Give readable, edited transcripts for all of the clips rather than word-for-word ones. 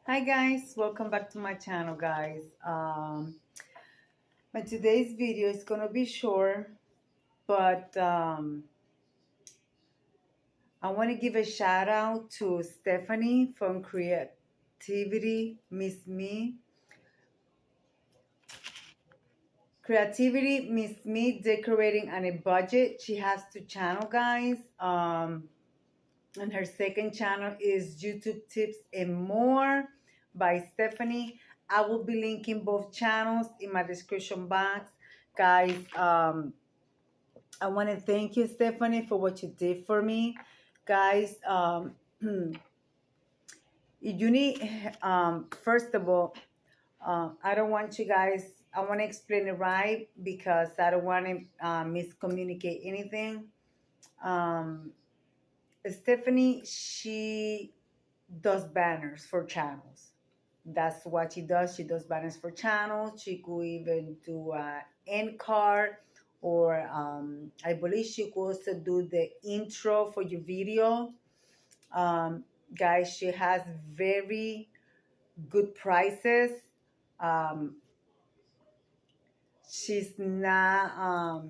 Hi guys, welcome back to my channel, guys. My today's video is gonna be short, but I want to give a shout out to Stephanie from Creativity Miss Me. Creativity Miss Me decorating on a budget. She has two channel, guys. And her second channel is YouTube Tips and More by Stephanie. I will be linking both channels in my description box. Guys, I want to thank you, Stephanie, for what you did for me. Guys, you need, first of all, I don't want you guys, I want to explain it right because I don't want to miscommunicate anything. Um, Stephanie, she does banners for channels. That's what she does. She does banners for channels. She could even do an end card, or I believe she could also do the intro for your video. Um, Guys, she has very good prices. Um, she's not,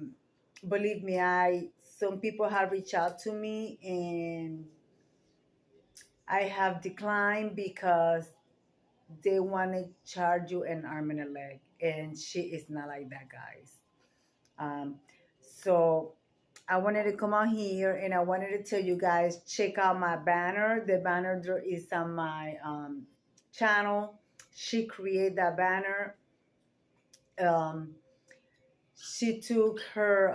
believe me, some people have reached out to me and I have declined because they want to charge you an arm and a leg, and she is not like that, guys. So I wanted to come on here and I wanted to tell you guys, check out my banner. The banner there is on my channel. She created that banner. um, she took her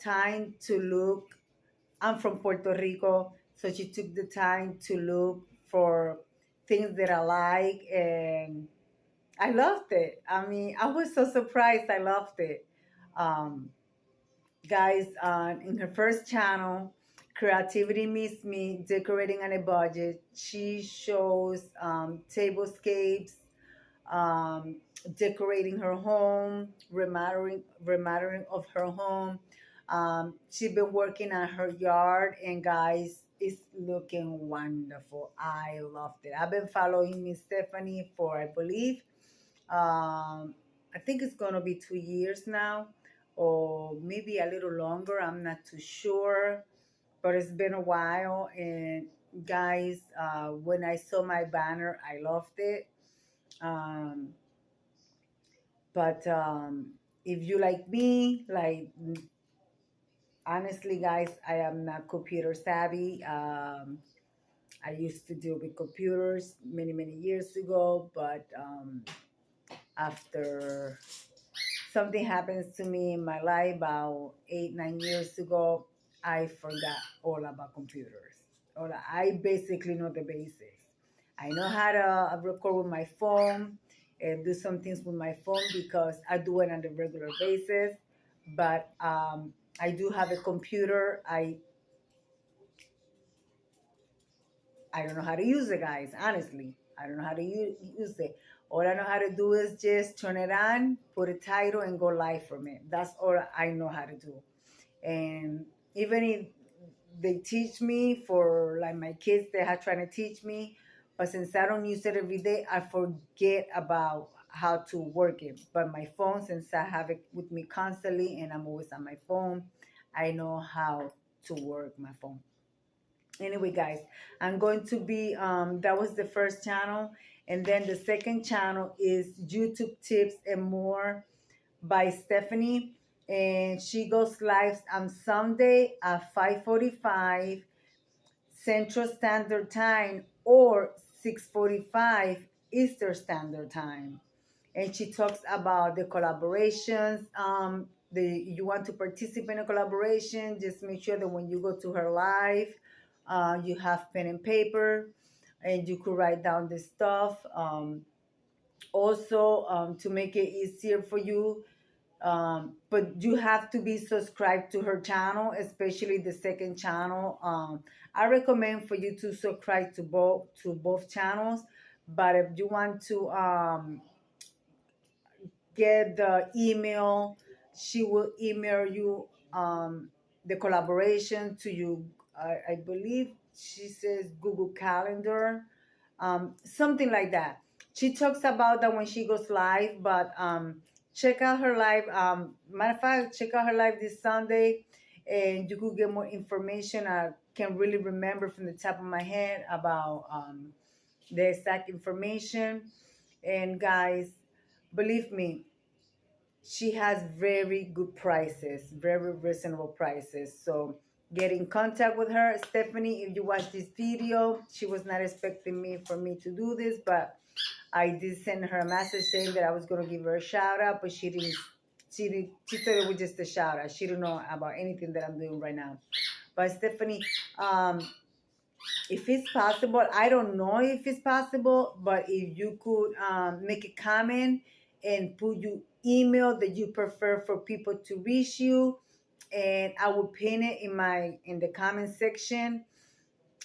time to look. I'm from Puerto Rico, so she took the time to look for things that I like, and I loved it. I mean, I was so surprised. I loved it. Um, Guys, in her first channel, Creativity Meets Me, Decorating on a Budget, she shows tablescapes, um, decorating her home, remodeling of her home. She's been working on her yard, and guys, it's looking wonderful. I loved it. I've been following Miss Stephanie for, I believe, I think it's gonna be 2 years now, or maybe a little longer. I'm not too sure, but it's been a while. And guys, when I saw my banner, I loved it. Um, but if you like me, like honestly, guys, I am not computer savvy. I used to deal with computers many, many years ago, but after something happens to me in my life about 8, 9 years ago, I forgot all about computers. I basically know the basics. I know how to record with my phone and do some things with my phone because I do it on a regular basis. But I do have a computer. I don't know how to use it, guys. Honestly, I don't know how to use it. All I know how to do is just turn it on, put a title, and go live from it. That's all I know how to do. And even if they teach me, for like my kids, they are trying to teach me, but since I don't use it every day, I forget about how to work it. But my phone, since I have it with me constantly and I'm always on my phone, I know how to work my phone. Anyway, guys, I'm going to be that was the first channel, and then the second channel is YouTube Tips and More by Stephanie, and she goes live on Sunday at 5:45 Central Standard Time or 6:45 Eastern Standard Time. And she talks about the collaborations. You want to participate in a collaboration, just make sure that when you go to her live, you have pen and paper, and you could write down the stuff. Also, to make it easier for you, but you have to be subscribed to her channel, especially the second channel. I recommend for you to subscribe to both channels, but if you want to get the email, she will email you the collaboration to you. I believe she says Google Calendar. something like that. She talks about that when she goes live, but check out her live. Matter of fact, check out her live this Sunday, and you could get more information. I can really remember from the top of my head about the exact information. And guys, believe me, she has very good prices, very reasonable prices. So get in contact with her. Stephanie, if you watch this video, she was not expecting me for me to do this, but I did send her a message saying that I was going to give her a shout out, but she didn't. She thought it was just a shout out. She don't know about anything that I'm doing right now. But Stephanie, if it's possible, I don't know if it's possible, but if you could make a comment and put your email that you prefer for people to reach you, and I will pin it in the comment section,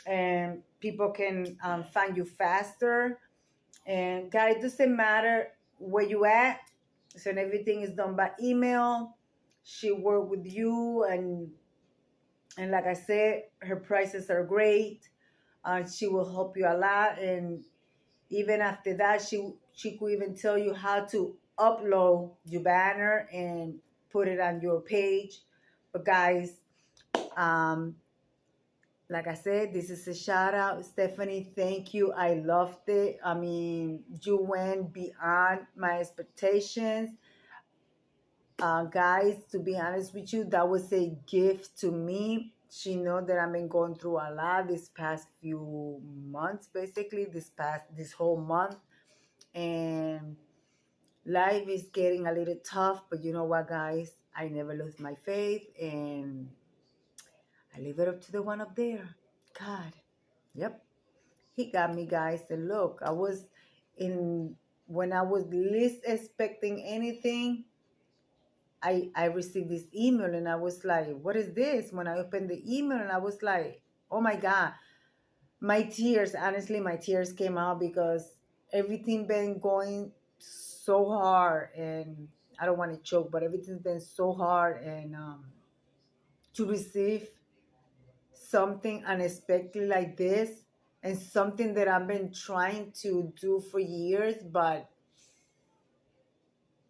and people can find you faster. And guys, it doesn't matter where you at, so everything is done by email. She work with you, and like I said, her prices are great. She will help you a lot, and even after that, she could even tell you how to upload your banner and put it on your page. But guys, um, like I said, this is a shout out. Stephanie, thank you. I loved it. I mean, you went beyond my expectations. Guys, to be honest with you, that was a gift to me. She know that I've been going through a lot this past few months, basically this whole month, and life is getting a little tough. But you know what, guys? I never lose my faith, and I leave it up to the one up there, God. Yep, he got me, guys. And look, I was in when I was least expecting anything. I received this email and I was like, what is this? When I opened the email and I was like, oh my God, my tears, honestly, my tears came out because everything been going so hard, and I don't want to choke, but everything's been so hard, and to receive something unexpected like this, and something that I've been trying to do for years, but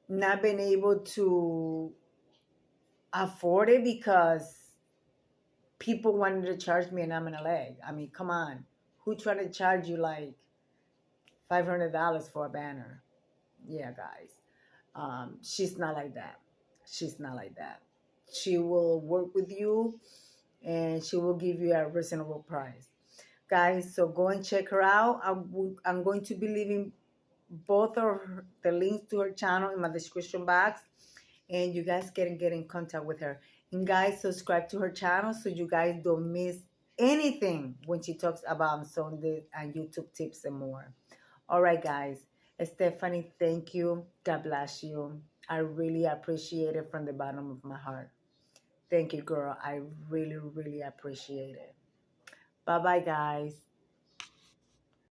not been able to afford it because people wanted to charge me an arm and a leg. I mean, come on. Who trying to charge you like $500 for a banner? Yeah, guys. She's not like that. She's not like that. She will work with you and she will give you a reasonable price. Guys, so go and check her out. I'm going to be leaving both of the links to her channel in my description box, and you guys can get in contact with her. And guys, subscribe to her channel so you guys don't miss anything when she talks about Sunday and YouTube tips and more. All right, guys. Stephanie, thank you. God bless you. I really appreciate it from the bottom of my heart. Thank you, girl. I really, really appreciate it. Bye-bye, guys.